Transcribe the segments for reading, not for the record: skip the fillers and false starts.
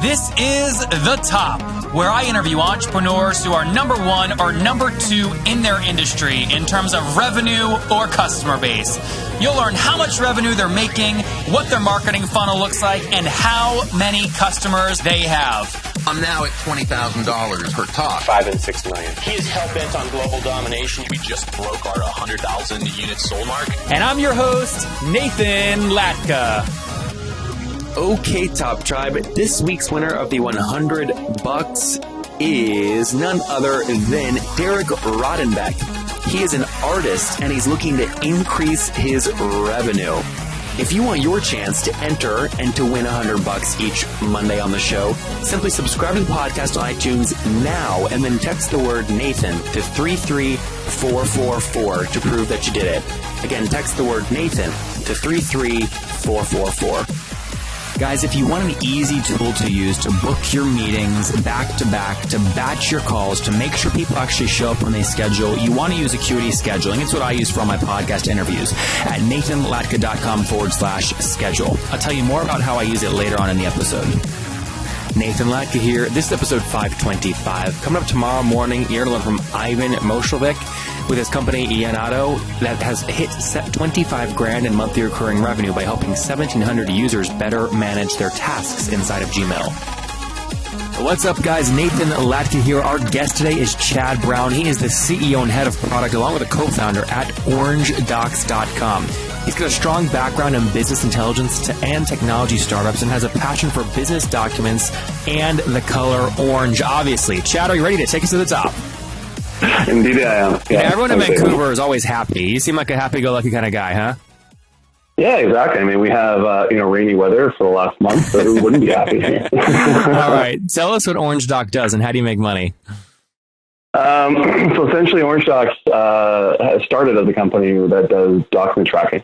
This is The Top, where I interview entrepreneurs who are number one or number two in their industry in terms of revenue or customer base. You'll learn how much revenue they're making, what their marketing funnel looks like, and how many customers they have. I'm now at $20,000 per talk. 5 and 6 million. He is hell-bent on global domination. We just broke our 100,000 units sold mark. And I'm your host, Nathan Latka. Okay, Top Tribe, this week's winner of the $100 is none other than Derek Rodenbeck. He is an artist and he's looking to increase his revenue. If you want your chance to enter and to win $100 each Monday on the show, simply subscribe to the podcast on iTunes now and then text the word Nathan to 33444 to prove that you did it. Again, text the word Nathan to 33444. Guys, if you want an easy tool to use to book your meetings back to back, to batch your calls, to make sure people actually show up when they schedule, you want to use Acuity Scheduling. It's what I use for all my podcast interviews at nathanlatka.com/schedule. I'll tell you more about how I use it later on in the episode. Nathan Latka here. This is episode 525. Coming up tomorrow morning, you're going to learn from Ivan Moshelvik with his company Ianato that has hit $25,000 in monthly recurring revenue by helping 1,700 users better manage their tasks inside of Gmail. What's up, guys? Nathan Latka here. Our guest today is Chad Brown. He is the CEO and head of product along with a co-founder at Orangedox.com. He's got a strong background in business intelligence and technology startups and has a passion for business documents and the color orange, obviously. Chad, are you ready to take us to the top? Indeed, I am. Yeah, everyone in Vancouver is always happy. You seem like a happy-go-lucky kind of guy, huh? Yeah, exactly. I mean, we have rainy weather for the last month, so who wouldn't be happy? All right. Tell us what Orangedox does and how do you make money? So essentially, Orangedox has started as a company that does document tracking.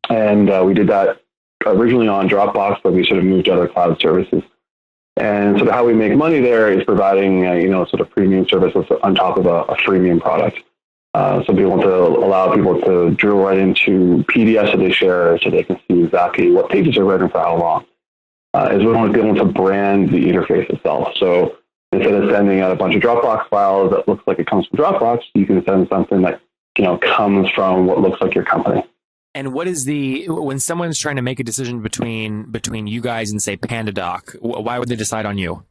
And we did that originally on Dropbox, but we sort of moved to other cloud services. And sort of how we make money there is providing, sort of premium services on top of a freemium product. So we want to allow people to drill right into PDFs that they share so they can see exactly what pages are written for how long. As we want to be able to brand the interface itself. So instead of sending out a bunch of Dropbox files that looks like it comes from Dropbox, you can send something that, comes from what looks like your company. And what is when someone's trying to make a decision between you guys and say PandaDoc, why would they decide on you?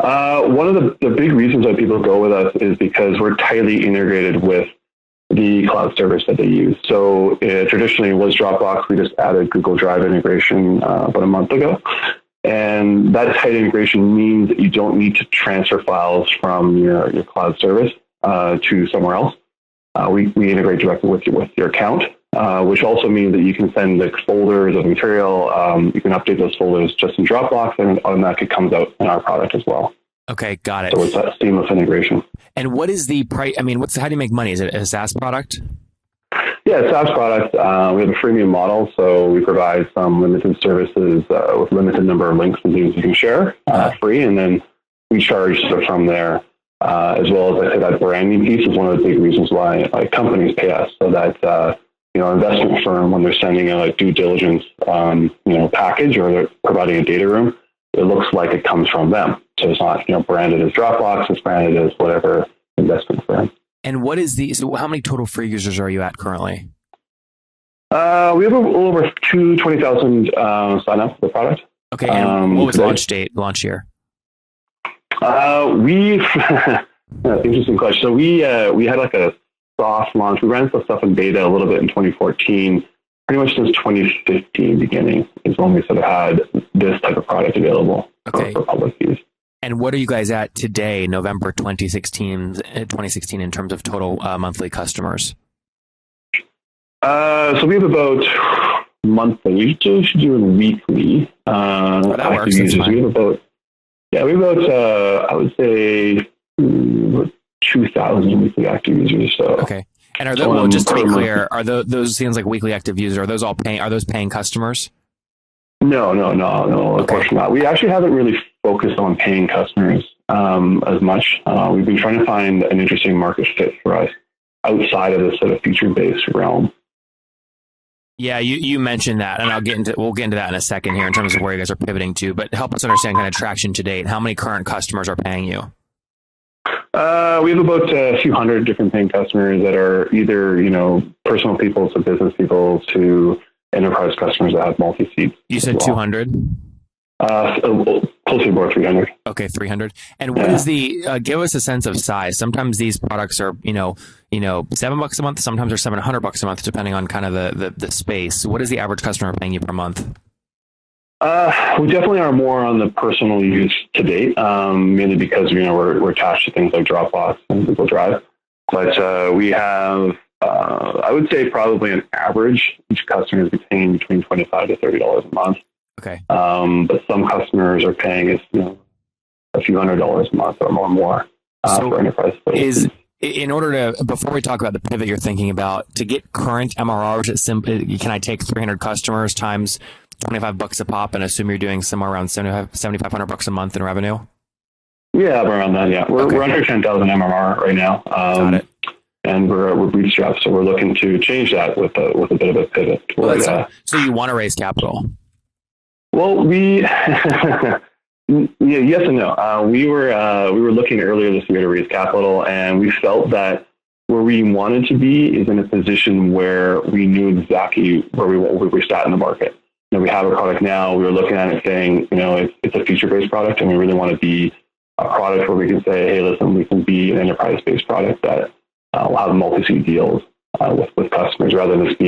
One of the big reasons why people go with us is because we're tightly integrated with the cloud service that they use. So traditionally it was Dropbox. We just added Google Drive integration about a month ago. And that tight integration means that you don't need to transfer files from your cloud service to somewhere else. We integrate directly with your account, which also means that you can send the folders of material. You can update those folders just in Dropbox, and it automatically comes out in our product as well. Okay, got it. So it's that seamless integration. And what is the price? I mean, how do you make money? Is it a SaaS product? Yeah, it's a SaaS product. We have a freemium model, so we provide some limited services with limited number of links and things you can share free, and then we charge from there. As well as I say, that branding piece is one of the big reasons why companies pay us, so that investment firm, when they're sending a due diligence package or they're providing a data room, it looks like it comes from them. So it's not branded as Dropbox, it's branded as whatever investment firm. And what is so how many total free users are you at currently? We have a little over 20,000 sign up for the product. Okay, and what was launch year? Interesting question. So we had like a soft launch. We ran some stuff in beta a little bit in 2014. Pretty much since 2015 beginning is when we sort of had this type of product available for public use. And what are you guys at today, November 2016 in terms of total monthly customers? So we have about monthly. We should do it weekly. That works. Users. We have about I would say 2,000 weekly active users. So okay. And are those, just to be clear, are those things like weekly active users? Are those all paying customers? No. Unfortunately not. We actually haven't really focused on paying customers as much. We've been trying to find an interesting market fit for us outside of this sort of feature-based realm. Yeah, you mentioned that, and we'll get into that in a second here in terms of where you guys are pivoting to. But help us understand kind of traction to date. How many current customers are paying you? We have about a few hundred different paying customers that are either, personal people to business people to enterprise customers that have multi-seats. You said 200? Close to about 300. Okay, 300. And what is give us a sense of size? Sometimes these products are, $7 a month. Sometimes they're $700 a month, depending on kind of the space. What is the average customer paying you per month? We definitely are more on the personal use to date, mainly because, we're attached to things like Dropbox and Google Drive. But we have, I would say probably an average, each customer is paying between $25 to $30 a month. Okay. But some customers are paying us, a few $100s a month or more for enterprise. In order to, before we talk about the pivot you're thinking about, to get current MRR, can I take 300 customers times $25 a pop and assume you're doing somewhere around $7,500 a month in revenue? Yeah, around that. Yeah, we're under 10,000 MRR right now. Got it. And we're bootstrapped, so we're looking to change that with a bit of a pivot. So you want to raise capital? Well, yes and no. We were looking earlier this year to raise capital, and we felt that where we wanted to be is in a position where we knew exactly where we sat in the market. We have a product now. We were looking at it saying, it's a feature-based product, and we really want to be a product where we can say, hey, listen, we can be an enterprise-based product that will have multi-seat deals with customers, rather than just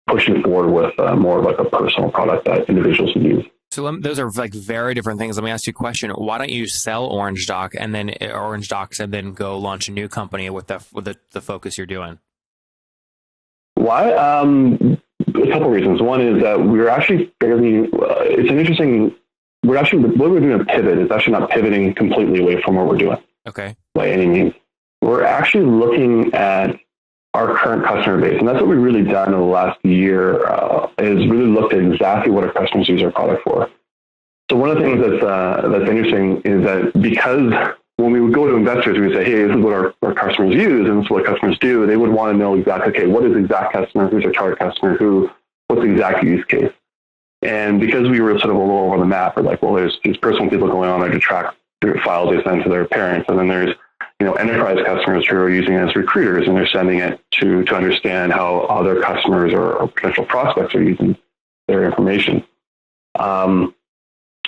pushing forward with more of like a personal product that individuals would use. So those are like very different things. Let me ask you a question. Why don't you sell Orangedox and then go launch a new company with the focus you're doing? Why? A couple reasons. One is that we're actually it's an interesting. What we're doing a pivot is actually not pivoting completely away from what we're doing. Okay. By any means, we're actually looking at our current customer base, and that's what we've really done in the last year. Is really looked at exactly what our customers use our product for. So one of the things that's interesting is that because when we would go to investors, we would say, hey, this is what our customers use, and this is what customers do. They would want to know exactly, okay, what is the exact customer? Who's our target customer? What's the exact use case? And because we were sort of a little over the map, we're like, well, there's these personal people going on there to track their files they send to their parents, and then there's enterprise customers who are using it as recruiters, and they're sending it to understand how other customers or potential prospects are using their information.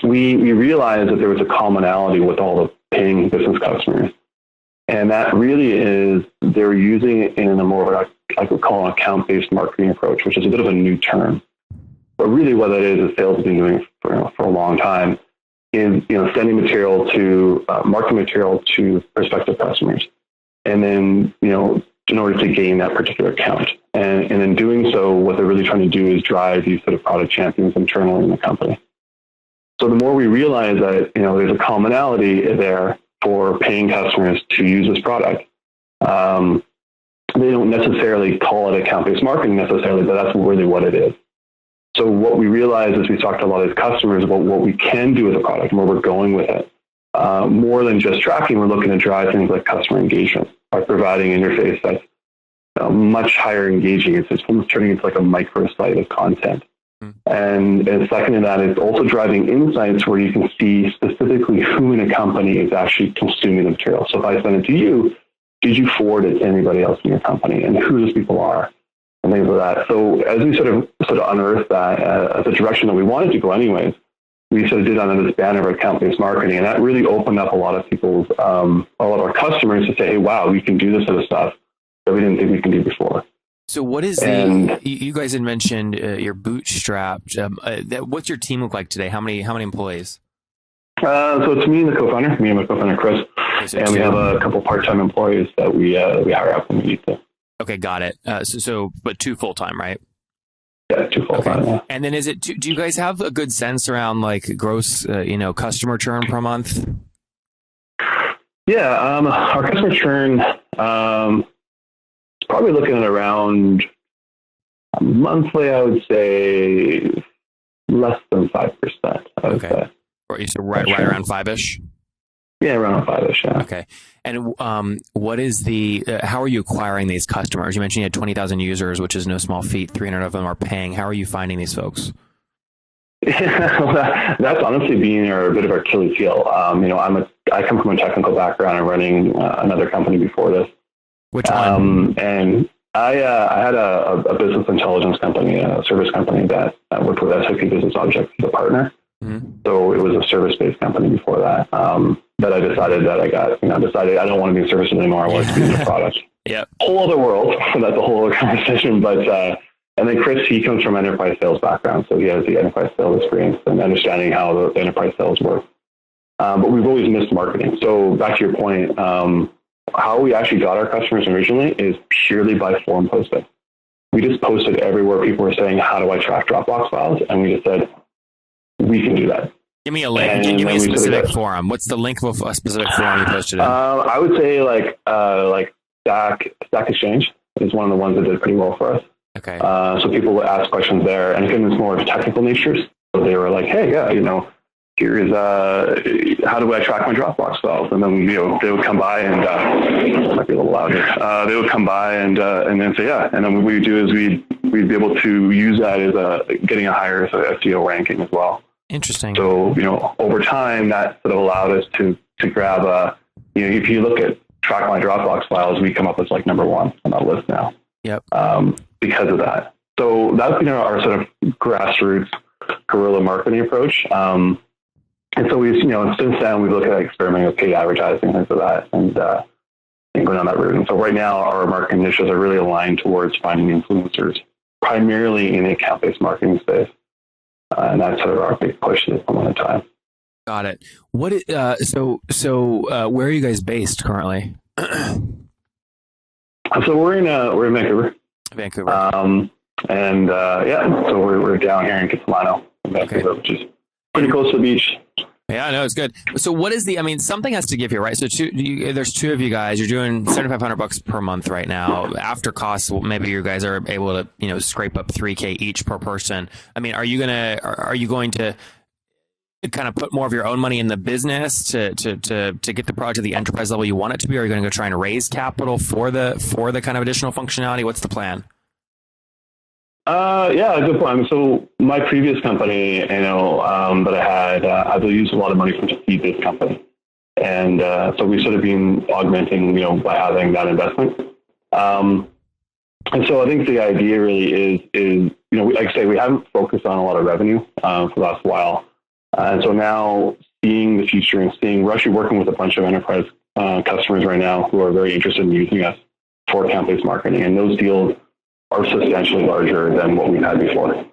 We realized that there was a commonality with all the paying business customers, and that really is they're using it in a more of I would call an account-based marketing approach, which is a bit of a new term. But really, what that is sales has been doing for a long time. Is sending material to marketing material to prospective customers, and then in order to gain that particular account, and in doing so, what they're really trying to do is drive these sort of product champions internally in the company. So the more we realize that there's a commonality there for paying customers to use this product, they don't necessarily call it account-based marketing necessarily, but that's really what it is. So what we realized as we talked to a lot of these customers about what we can do with the product and where we're going with it, more than just tracking, we're looking to drive things like customer engagement by providing an interface that's much higher engaging. It's almost turning into like a microsite of content. And second to that, it's also driving insights where you can see specifically who in a company is actually consuming the material. So if I send it to you, did you forward it to anybody else in your company, and who those people are? And things like that. So as we sort of unearthed that as a direction that we wanted to go anyways, we sort of did under this banner of account-based marketing, and that really opened up a lot of people's, a lot of our customers to say, hey, wow, we can do this sort of stuff that we didn't think we can do before. So what is you guys had mentioned you're bootstrapped. What's your team look like today? How many employees? So it's me and my co-founder Chris, and we have a couple part-time employees that we hire out when we need to. Okay, got it. But 2 full-time, right? Yeah, 2 full-time. Okay. Yeah. And then do you guys have a good sense around like gross, customer churn per month? Yeah, our customer churn is probably looking at around monthly, I would say less than 5%. Okay. So right around 5-ish? Yeah, around 5-ish, yeah. Okay. And what is how are you acquiring these customers? You mentioned you had 20,000 users, which is no small feat. 300 of them are paying. How are you finding these folks? Yeah, that's honestly been a bit of our Achilles heel. I come from a technical background and running another company before this. Which one? And I had a business intelligence company, a service company that worked with SAP Business Objects as a partner. Mm-hmm. So it was a service-based company before that. But I decided that I don't want to be in services anymore. I want to be in the product. Yeah. Whole other world. That's a whole other conversation. But and then Chris, he comes from enterprise sales background, so he has the enterprise sales experience and understanding how the enterprise sales work. But we've always missed marketing. So back to your point, how we actually got our customers originally is purely by forum posting. We just posted everywhere. People were saying, "How do I track Dropbox files?" And we just said, "We can do that." Give me a link. Give me a specific forum. What's the link of a specific forum you posted in? I would say like Stack Exchange is one of the ones that did pretty well for us. Okay. So people would ask questions there, and again, it's more of technical natures. So they were like, "Hey, yeah, here's how do I track my Dropbox files?" And then they would come by and might be a little loud here. They would come by and then say, "Yeah." And then what we would do is we'd be able to use that as getting a higher SEO ranking as well. Interesting. So, over time, that sort of allowed us to grab if you look at track my Dropbox files, we come up as like number one on that list now. Yep. Because of that. So that's been our sort of grassroots guerrilla marketing approach. And so we've, since then we've looked at experimenting with paid advertising, things like that, and going down that route. And so right now our marketing initiatives are really aligned towards finding influencers, primarily in the account-based marketing space. And that's sort of our big push at this point in time. Got it. So where are you guys based currently? So we're in Vancouver. Vancouver. So we're down here in Kitsilano, Vancouver, which is pretty close to the beach. Yeah, no, it's good. So what is something has to give here, right? So there's two of you guys. You're doing $7,500 per month right now. After costs, maybe you guys are able to, scrape up $3,000 each per person. I mean, are you going to kind of put more of your own money in the business to get the product to the enterprise level you want it to be? Or are you going to go try and raise capital for the kind of additional functionality? What's the plan? Good point. So my previous company, that I had, I used a lot of money from to feed this company. And so we've sort of been augmenting, by having that investment. And so I think the idea really is, like I say, we haven't focused on a lot of revenue for the last while. And so now seeing the future and we're actually working with a bunch of enterprise customers right now who are very interested in using us for account-based marketing. And those deals are substantially larger than what we've had before, to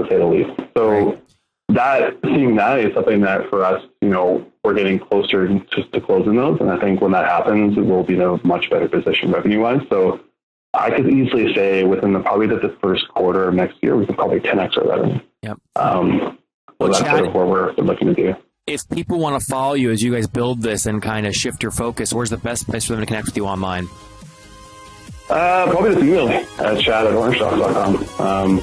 say the least. So seeing that is something that for us, we're getting closer just to closing those. And I think when that happens, it will be in a much better position revenue-wise. So I could easily say within probably the first quarter of next year, we can probably 10x our revenue. Yep. So that's sort of what we're looking to do. If people want to follow you as you guys build this and kind of shift your focus, where's the best place for them to connect with you online? Probably just email me at chat@orangedox.com.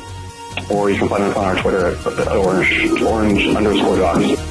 Or you can find us on our Twitter at orange_docs.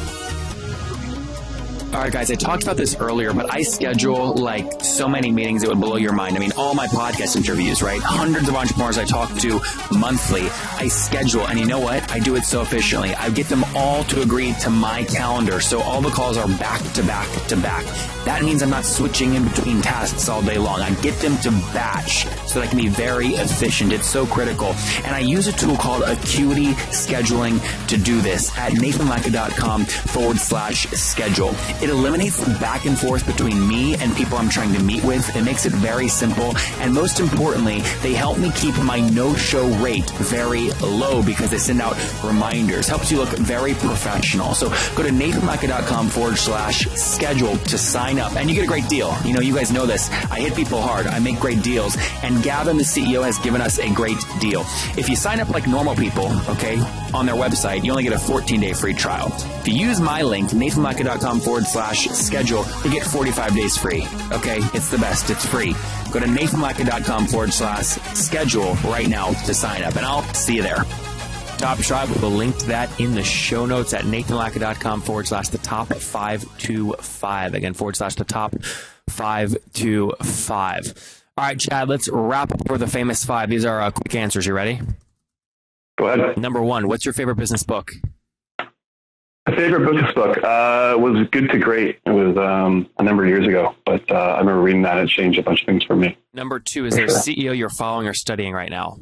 All right, guys, I talked about this earlier, but I schedule like so many meetings it would blow your mind. I mean, all my podcast interviews, right? Hundreds of entrepreneurs I talk to monthly. I schedule, and you know what? I do it so efficiently. I get them all to agree to my calendar, so all the calls are back to back to back. That means I'm not switching in between tasks all day long. I get them to batch so that I can be very efficient. It's so critical. And I use a tool called Acuity Scheduling to do this at nathanlatka.com/schedule. It eliminates the back and forth between me and people I'm trying to meet with. It makes it very simple. And most importantly, they help me keep my no-show rate very low because they send out reminders. Helps you look very professional. So go to nathanlatka.com/schedule to sign up. And you get a great deal. You guys know this. I hit people hard. I make great deals. And Gavin, the CEO, has given us a great deal. If you sign up like normal people, okay, on their website, you only get a 14-day free trial. If you use my link, nathanlatka.com/schedule, you get 45 days free. Okay, it's the best. It's free. Go to nathanlatka.com/schedule right now to sign up, and I'll see you there. Top Tribe. We'll link to that in the show notes at nathanlatka.com/the top 525. Again, /the top 525. All right, Chad, let's wrap up for the famous five. These are quick answers. You ready? Go ahead. Number one, what's your favorite business book? My favorite business book was Good to Great. It was a number of years ago, but I remember reading that. It changed a bunch of things for me. Number two, is there a CEO you're following or studying right now?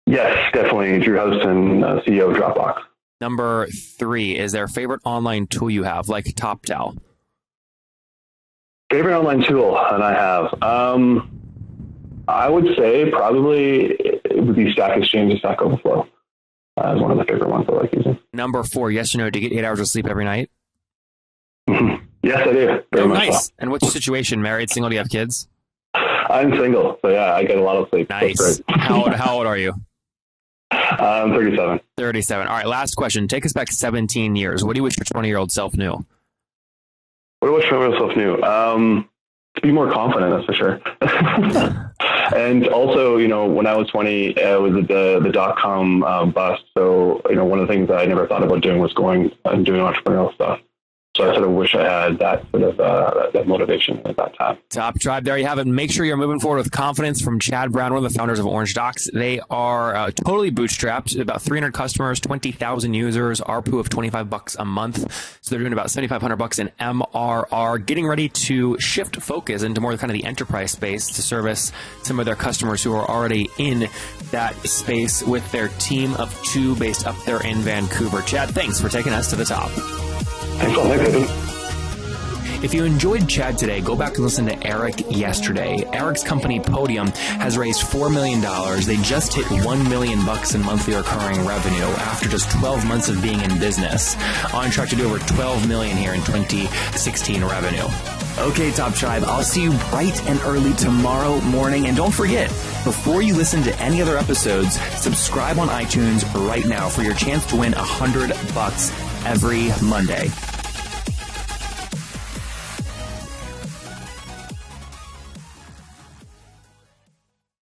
Yes, definitely. Drew Houston, CEO of Dropbox. Number three, is there a favorite online tool you have, like TopTal? Favorite online tool that I have? I would say probably it would be Stack Exchange and Stack Overflow. Is one of the favorite ones I like using. Number four, yes or no, do you get 8 hours of sleep every night? Yes, I do. Very much nice. so. And what's your situation? Married, single, do you have kids? I'm single, so yeah, I get a lot of sleep. Nice. How old are you? I'm 37. 37. All right, last question. Take us back 17 years. What do you wish your 20-year-old self knew? What do I wish myself knew? To be more confident, that's for sure. And also, when I was 20, it was the dot-com bust. So, one of the things that I never thought about doing was going and doing entrepreneurial stuff. So I sort of wish I had that sort of that motivation at that time. Top Tribe, there you have it. Make sure you're moving forward with confidence from Chad Brown, one of the founders of Orangedox. They are totally bootstrapped, about 300 customers, 20,000 users, ARPU of $25 a month. So they're doing about $7,500 in MRR, getting ready to shift focus into more kind of the enterprise space to service some of their customers who are already in that space with their team of 2 based up there in Vancouver. Chad, thanks for taking us to the top. Thanks a lot, Nathan. If you enjoyed Chad today, go back and listen to Eric yesterday. Eric's company Podium has raised $4 million. They just hit $1 million in monthly recurring revenue after just 12 months of being in business. On track to do over $12 million here in 2016 revenue. Okay, Top Tribe, I'll see you bright and early tomorrow morning. And don't forget, before you listen to any other episodes, subscribe on iTunes right now for your chance to win $100 every Monday.